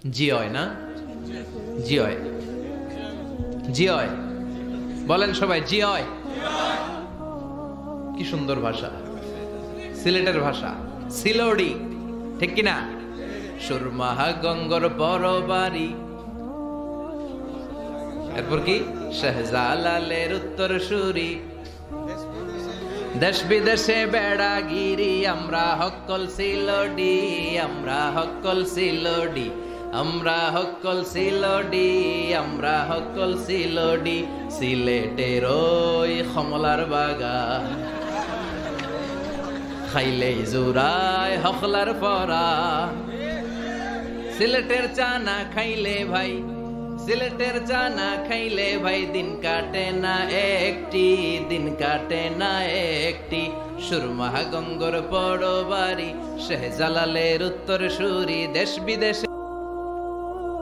জিয়য় না, জিয়য়, জিয়য় বলেন সবাই, জিয়য়। কি সুন্দর ভাষা, সিলেটের ভাষা, সিলোডি, ঠিক কিনা? সুরমাহা গঙ্গর পরবাড়ি, এরপর কি শাহজালালের উত্তর সুরি, দেশ বিদেশে বেড়াগিরি, আমরা হক্কল সিলোডি, আমরা হক্কল সিলোডি, আমরা হক্কল সিলোডি, আমরা হক্কল সিলোডি। সিলেটের ওই কমলার বাগান খাইলে জুরায় হকলার পরা, সিলেটের চা না খাইলে ভাই, সিলেটের চা না খাইলে ভাই দিন কাটে না একটি, দিন কাটে না একটি। সুরমাহা গঙ্গর পরবাড়ি, শাহজালালের উত্তর সুরি, দেশ বিদেশে